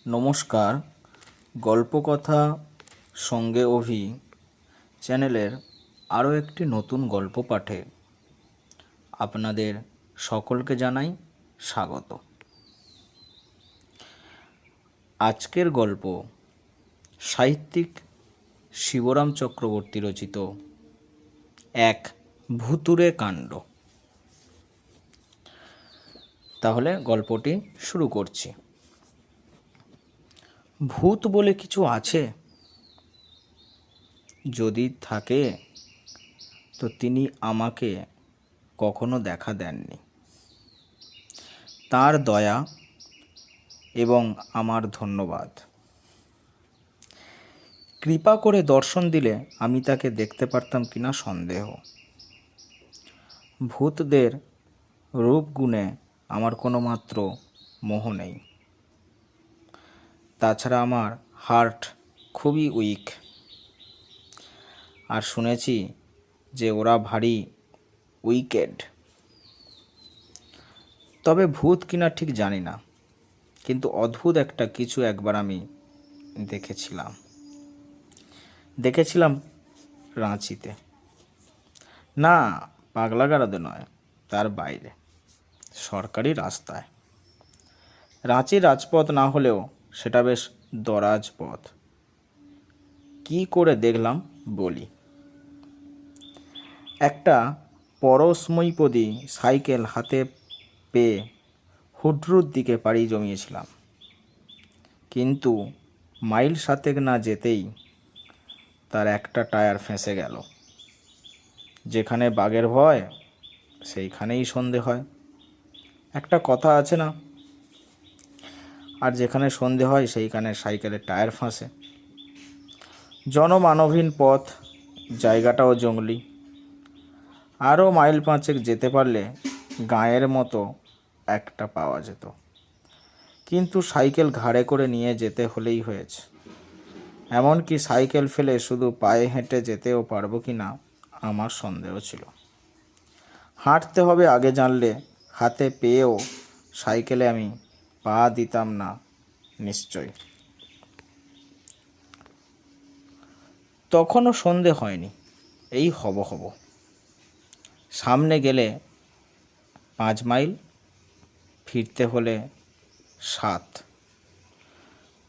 নমস্কার। গল্পকথা সঙ্গে অভি চ্যানেলের আরও একটি নতুন গল্প পাঠে আপনাদের সকলকে জানাই স্বাগত। আজকের গল্প সাহিত্যিক শিবরাম চক্রবর্তী রচিত এক ভুতুড়ে কাণ্ড। তাহলে গল্পটি শুরু করছি। ভূত বলে কিছু আছে? যদি থাকে তো তিনি আমাকে কখনো দেখা দেননি। তার দয়া এবং আমার ধন্যবাদ। কৃপা করে দর্শন দিলে আমি তাকে দেখতে পারতাম কিনা সন্দেহ। ভূতদের রূপ গুণে আমার কোনো মাত্র মোহ নেই। তাছাড়া আমার হার্ট খুবই উইক, আর শুনেছি যে ওরা ভারী উইকেড। তবে ভূত কিনা ঠিক জানি না, কিন্তু অদ্ভুত একটা কিছু একবার আমি দেখেছিলাম রাঁচিতে। না, পাগলাগারদে নয়, তার বাইরে সরকারি রাস্তায়। রাঁচির রাজপথ না হলেও সেটা বেশ দরাজ পথ। কি করে বলি। একটা পরশময়ীপদী সাইকেল হাতে পেয়ে হুড্রুর দিকে পাড়ি জমিয়েছিলাম, কিন্তু মাইল 7 না যেতেই তার একটা টায়ার ফেঁসে গেল। যেখানে বাঘের ভয় সেইখানেই সন্ধে হয়, একটা কথা আছে না? আর যেখানে সন্ধে হয় সেইখানে সাইকেলের টায়ার ফাঁসে। জনমানবহীন পথ, জায়গাটাও জঙ্গলি। আরও মাইল 5 যেতে পারলে গাঁয়ের মতো একটা পাওয়া যেত, কিন্তু সাইকেল ঘাড়ে করে নিয়ে যেতে হলেই হয়েছে। এমনকি সাইকেল ফেলে শুধু পায়ে হেঁটে যেতেও পারবো কি না আমার সন্দেহ ছিল। হাঁটতে হবে আগে জানলে হাতে পেয়েও সাইকেলে আমি পা দিতাম না নিশ্চয়। তখনও সন্ধে হয়নি, এই হব। সামনে গেলে 5 মাইল, ফিরতে হলে 7।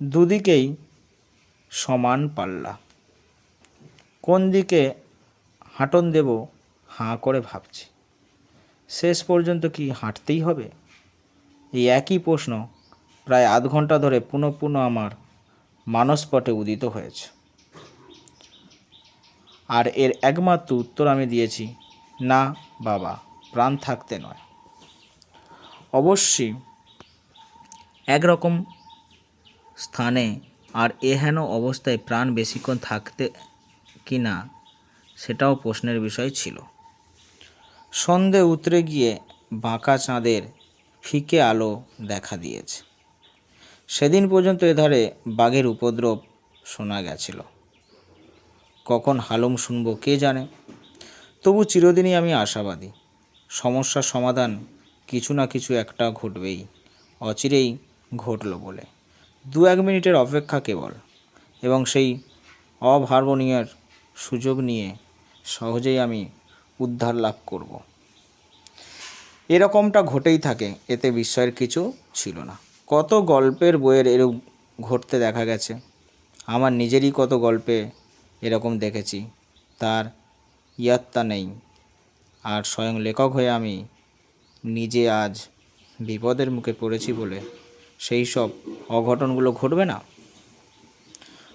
দুদিকেই সমান পাল্লা। কোন দিকে হাঁটন দেব হাঁ করে ভাবছি। শেষ পর্যন্ত কি হাঁটতেই হবে? এই একই প্রশ্ন প্রায় আধ ঘন্টা ধরে পুনঃ আমার মানসপটে উদিত হয়েছে, আর এর একমাত্র উত্তর আমি দিয়েছি, না বাবা, প্রাণ থাকতে নয়। অবশ্যই একরকম স্থানে আর এহেন অবস্থায় প্রাণ বেশিক্ষণ থাকতে কি না সেটাও প্রশ্নের বিষয় ছিল। সন্ধে উতরে গিয়ে বাঁকা চাঁদের ফিকে আলো দেখা দিয়েছে। সেদিন পর্যন্ত এধারে বাঘের উপদ্রব শোনা গেছিল। কখন হালুম শুনব কে জানে। তবু চিরদিনই আমি আশাবাদী, সমস্যার সমাধান কিছু না কিছু একটা ঘটবেই, অচিরেই ঘটল বলে। 2-1 মিনিটের অপেক্ষা কেবল, এবং সেই অভাবনীয় সুযোগ নিয়ে সহজেই আমি উদ্ধার লাভ করব। এরকমটা ঘটেই থাকে, এতে বিস্ময়ের কিছু ছিল না। কত গল্পের বইয়ের এরূপ ঘটতে দেখা গেছে। আমার নিজেরই কত গল্পে এরকম দেখেছি, তার ইয়াত্তা নেই। আর স্বয়ং লেখক হয়ে আমি নিজে আজ বিপদের মুখে পড়েছি বলে সেই সব অঘটনগুলো ঘটবে না?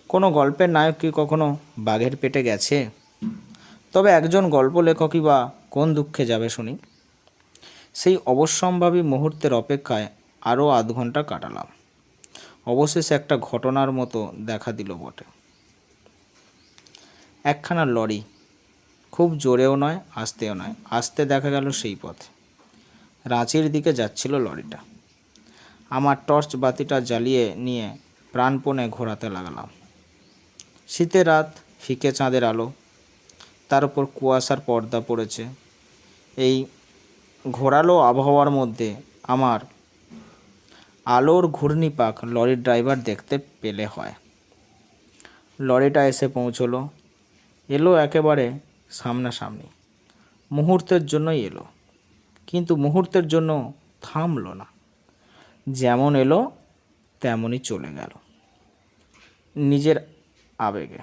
কোনো গল্পের নায়ক কি কখনো বাঘের পেটে গেছে? তবে একজন গল্প লেখকই বা কোন দুঃখে যাবে শুনি। সেই অবশ্যম্ভাবী মুহূর্তের অপেক্ষায় আরও আধ ঘন্টা কাটালাম। অবশেষে একটা ঘটনার মতো দেখা দিল বটে। একখানা লরি, খুব জোরেও নয় আস্তেও নয়, আস্তে দেখা গেল সেই পথে। রাঁচির দিকে যাচ্ছিল লরিটা। আমার টর্চ বাতিটা জ্বালিয়ে নিয়ে প্রাণপণে ঘোরাতে লাগলাম। শীতের রাত, ফিকে চাঁদের আলো, তার উপর কুয়াশার পর্দা পড়েছে। এই ঘোরালো আবহাওয়ার মধ্যে আমার আলোর ঘূর্ণিপাক লরির ড্রাইভার দেখতে পেলে হয়। লরিটা এসে পৌঁছলো, এলো একেবারে সামনাসামনি। মুহূর্তের জন্যই এলো, কিন্তু মুহূর্তের জন্য থামলো না। যেমন এলো তেমনই চলে গেল নিজের আবেগে।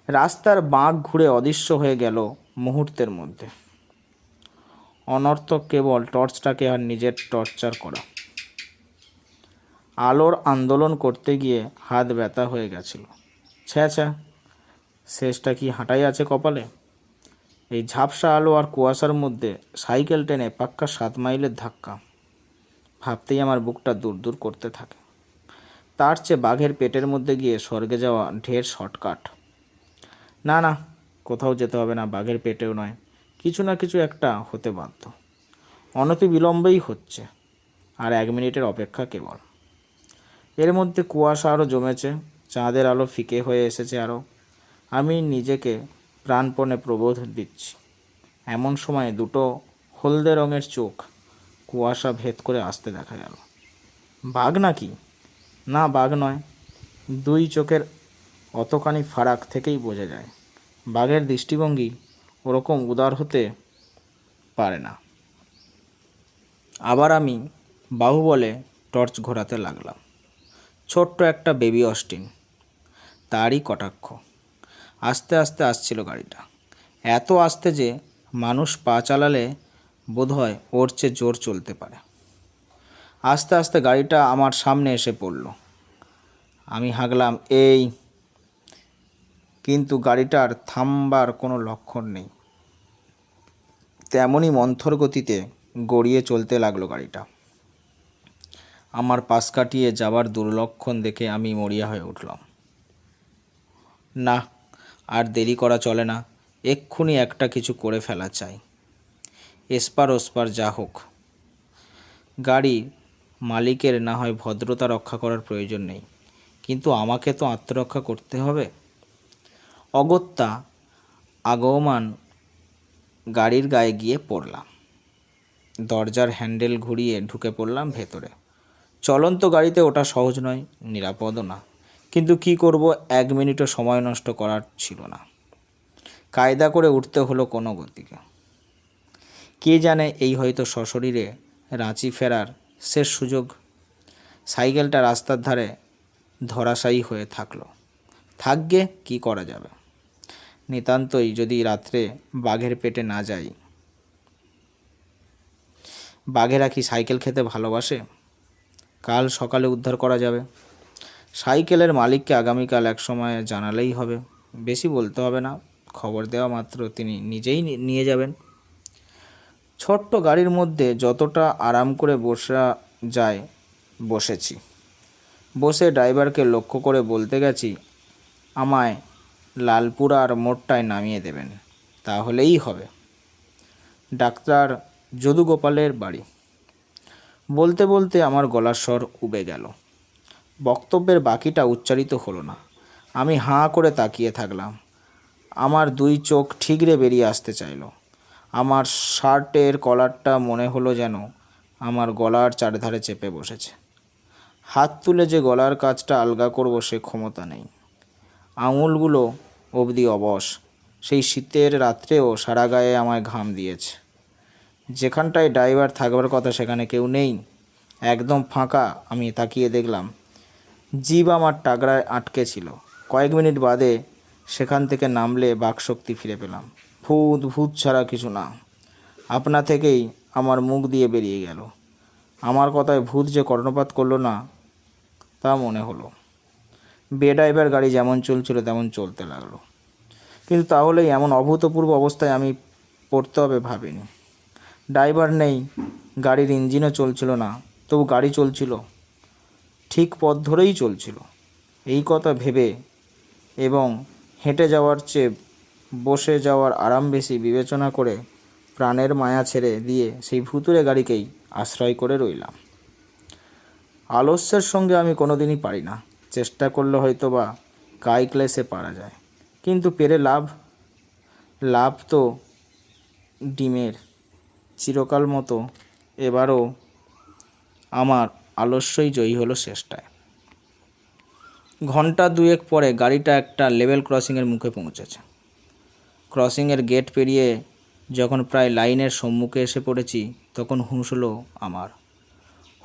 রাস্তার বাঁক ঘুরে অদৃশ্য হয়ে গেল মুহূর্তের মধ্যে। অনর্থক কেবল টর্চটাকে আর নিজের টর্চার করা। আলোর আন্দোলন করতে গিয়ে হাত ব্যথা হয়ে গেছিল। ছ্যা, শেষটা কি হাঁটাই আছে কপালে? এই ঝাপসা আলো আর কুয়াশার মধ্যে সাইকেল টেনে পাক্কা 7 মাইলের ধাক্কা। ভাবতেই আমার বুকটা দূর দূর করতে থাকে। তার চেয়ে বাঘের পেটের মধ্যে গিয়ে স্বর্গে যাওয়া ঢের শর্টকাট। না, কোথাও যেতে হবে না, বাঘের পেটেও নয়, কিছু না কিছু একটা হতে বাধ্য। অনতি বিলম্বেই হচ্ছে, আর 1 মিনিটের অপেক্ষা কেবল। এর মধ্যে কুয়াশা আরও জমেছে, চাঁদের আলো ফিকে হয়ে এসেছে আরও। আমি নিজেকে প্রাণপণে প্রবোধ দিচ্ছি। এমন সময় দুটো হলদে রঙের চোখ কুয়াশা ভেদ করে আসতে দেখা গেল। বাঘ নাকি? না, বাঘ নয়। 2 চোখের অতখানি ফারাক থেকেই বোঝা যায় বাঘের দৃষ্টিভঙ্গি ওরকম উদার হতে পারে না। আবার আমি বাহুবলে টর্চ ঘোরাতে লাগলাম। ছোট্ট একটা বেবি অস্টিন, তারই কটাক্ষ। আস্তে আস্তে আসছিল গাড়িটা, এত আস্তে যে মানুষ পা চালালে বোধহয় ওর চেয়ে জোর চলতে পারে। আস্তে আস্তে গাড়িটা আমার সামনে এসে পড়ল। আমি হাঁকলাম, এই, কিন্তু গাড়িটার থামবার কোনো লক্ষণ নেই। তেমনই মন্থর গতিতে গড়িয়ে চলতে লাগলো গাড়িটা। আমার পাশ কাটিয়ে যাবার দুর্লক্ষণ দেখে আমি মরিয়া হয়ে উঠলাম। না, আর দেরি করা চলে না, এক্ষুনি একটা কিছু করে ফেলা চাই। এসপার ওসপার যা হোক। গাড়ির মালিকের না হয় ভদ্রতা রক্ষা করার প্রয়োজন নেই, কিন্তু আমাকে তো আত্মরক্ষা করতে হবে। অগত্যা আগমন গাড়ির গায়ে গিয়ে পড়লাম। দরজার হ্যান্ডেল ঘুরিয়ে ঢুকে পড়লাম ভেতরে। চলন্ত গাড়িতে ওটা সহজ নয়, নিরাপদও না, কিন্তু কি করব, 1 মিনিটও সময় নষ্ট করার ছিল না। কায়দা করে উঠতে হলো কোনো গতিকে। কে জানে, এই হয়তো সশরীরে রাঁচি ফেরার শেষ সুযোগ। সাইকেলটা রাস্তার ধারে ধরাশায়ী হয়ে থাকলো। থাকবে, কি করা যাবে। নিতান্তই যদি রাত্রে বাঘের পেটে না যাই। বাঘেরা কি সাইকেল খেতে ভালোবাসে? কাল সকালে উদ্ধার করা যাবে। সাইকেলের মালিককে আগামীকাল এক সময় জানালেই হবে। বেশি বলতে হবে না, খবর দেওয়া মাত্র তিনি নিজেই নিয়ে যাবেন। ছোট্ট গাড়ির মধ্যে যতটা আরাম করে বসা যায় বসেছি। বসে ড্রাইভারকে লক্ষ্য করে বলতে গেছি, আমায় লালপুরার মোড়টায় নামিয়ে দেবেন, তাহলেই হবে। ডাক্তার যদুগোপালের বাড়ি। বলতে বলতে আমার গলার স্বর উবে গেল। বক্তব্যের বাকিটা উচ্চারিত হলো না। আমি হাঁ করে তাকিয়ে থাকলাম। আমার 2 চোখ ঠিকরে বেরিয়ে আসতে চাইল। আমার শার্টের কলারটা মনে হলো যেন আমার গলার চারধারে চেপে বসেছে। হাত তুলে যে গলার কাজটা আলগা করব সে ক্ষমতা নেই। আঙুলগুলো অবধি অবশ। সেই শীতের রাত্রেও সারা গায়ে আমায় ঘাম দিয়েছে। যেখানটায় ড্রাইভার থাকবার কথা সেখানে কেউ নেই, একদম ফাঁকা। আমি তাকিয়ে দেখলাম জিভ আমার টাগরায় আটকে ছিল। কয়েক মিনিট বাদে সেখান থেকে নামলে বাকশক্তি ফিরে পেলাম। ভূত ছাড়া কিছু না। আপনা থেকেই আমার মুখ দিয়ে বেরিয়ে গেল। আমার কথায় ভূত যে কর্ণপাত করলো না তা মনে হলো। বেড্রাইভার গাড়ি যেমন চলছিল তেমন চলতে লাগলো, কিন্তু তাহলেই এমন অভূতপূর্ব অবস্থায় আমি পড়তে হবে ভাবিনি। ড্রাইভার নেই, গাড়ির ইঞ্জিনও চলছিল না, তবু গাড়ি চলছিল, ঠিক পথ ধরেই চলছিল। এই কথা ভেবে এবং হেঁটে যাওয়ার চেয়ে বসে যাওয়ার আরাম বেশি বিবেচনা করে প্রাণের মায়া ছেড়ে দিয়ে সেই ভুতুড়ে গাড়িকেই আশ্রয় করে রইলাম। আলস্যের সঙ্গে আমি কোনোদিনই পারি না। চেষ্টা করলে হয়তো বা কায় ক্লেশে পারা যায়, কিন্তু পেরে লাভ তো ডিমের। চিরকাল মতো এবারও আমার আলস্যই জয়ী হলো শেষটায়। ঘন্টা দুয়েক পরে গাড়িটা একটা লেভেল ক্রসিংয়ের মুখে পৌঁছেছে। ক্রসিংয়ের গেট পেরিয়ে যখন প্রায় লাইনের সম্মুখে এসে পড়েছি তখন হুঁশ হলো আমার।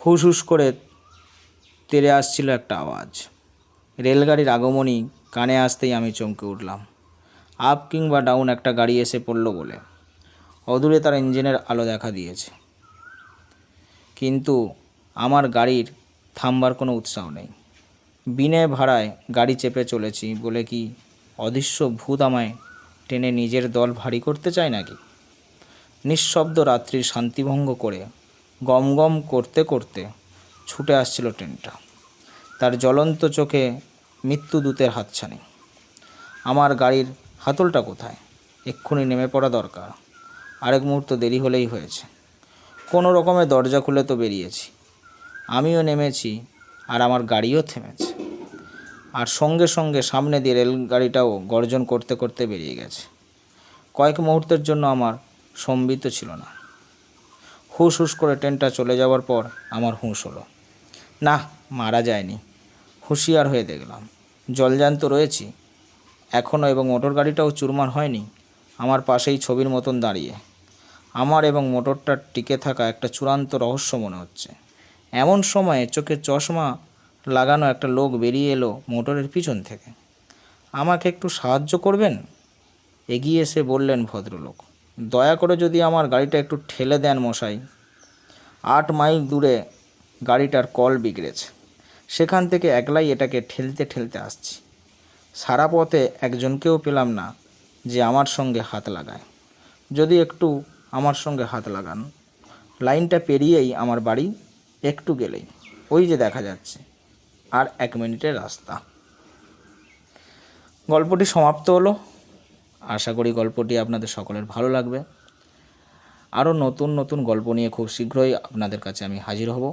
হুস হুস করে তেড়ে আসছিল একটা আওয়াজ। রেলগাড়ির আগমনী কানে আসতেই আমি চমকে উঠলাম। আপ কিংবা ডাউন একটা গাড়ি এসে পড়ল বলে। অদূরে তার ইঞ্জিনের আলো দেখা দিয়েছে, কিন্তু আমার গাড়ির থামবার কোনো উৎসাহ নেই। বিনে ভাড়ায় গাড়ি চেপে চলেছি বলে কি অদৃশ্য ভূত আমায় টেনে নিজের দল ভারী করতে চায় নাকি? নিঃশব্দ রাত্রির শান্তিভঙ্গ করে গম গম করতে করতে ছুটে আসছিল ট্রেনটা। তার জ্বলন্ত চোখে মৃত্যুদূতের হাতছানি। আমার গাড়ির হাতলটা কোথায়? এক্ষুনি নেমে পড়া দরকার। আরেক মুহূর্ত দেরি হলেই হয়েছে। কোনো রকমে দরজা খুলে তো বেরিয়েছি। আমিও নেমেছি আর আমার গাড়িও থেমেছে। আর সঙ্গে সঙ্গে সামনে দিয়ে রেলগাড়িটাও গর্জন করতে করতে বেরিয়ে গেছে। কয়েক মুহূর্তের জন্য আমার সম্বিত ছিল না। হুস হুস করে ট্রেনটা চলে যাওয়ার পর আমার হুঁশ হলো। না, মারা যায়নি। হুঁশিয়ার হয়ে দেখলাম জলজ্যান্ত রয়েছি এখনও, এবং মোটর গাড়িটাও চুরমার হয়নি। আমার পাশেই ছবির মতন দাঁড়িয়ে আমার এবং মোটরটার টিকে থাকা একটা চূড়ান্ত রহস্য মনে হচ্ছে। এমন সময়ে চোখে চশমা লাগানো একটা লোক বেরিয়ে এলো মোটরের পিছন থেকে। আমাকে একটু সাহায্য করবেন? এগিয়ে এসে বললেন ভদ্রলোক। দয়া করে যদি আমার গাড়িটা একটু ঠেলে দেন মশাই। 8 মাইল দূরে গাড়িটার কল বিগড়েছে। সেখান থেকে একলাই এটাকে ঠেলতে ঠেলতে আসছি। সারা পথে একজনকেও পেলাম না যে আমার সঙ্গে হাত লাগায়। যদি একটু আমার সঙ্গে হাত লাগান। লাইনটা পেরিয়েই আমার বাড়ি, একটু গেলেই ওই যে দেখা যাচ্ছে, আর 1 মিনিটের রাস্তা। গল্পটি সমাপ্ত হলো। আশা করি গল্পটি আপনাদের সকলের ভালো লাগবে। আরও নতুন নতুন গল্প নিয়ে খুব শীঘ্রই আপনাদের কাছে আমি হাজির হব।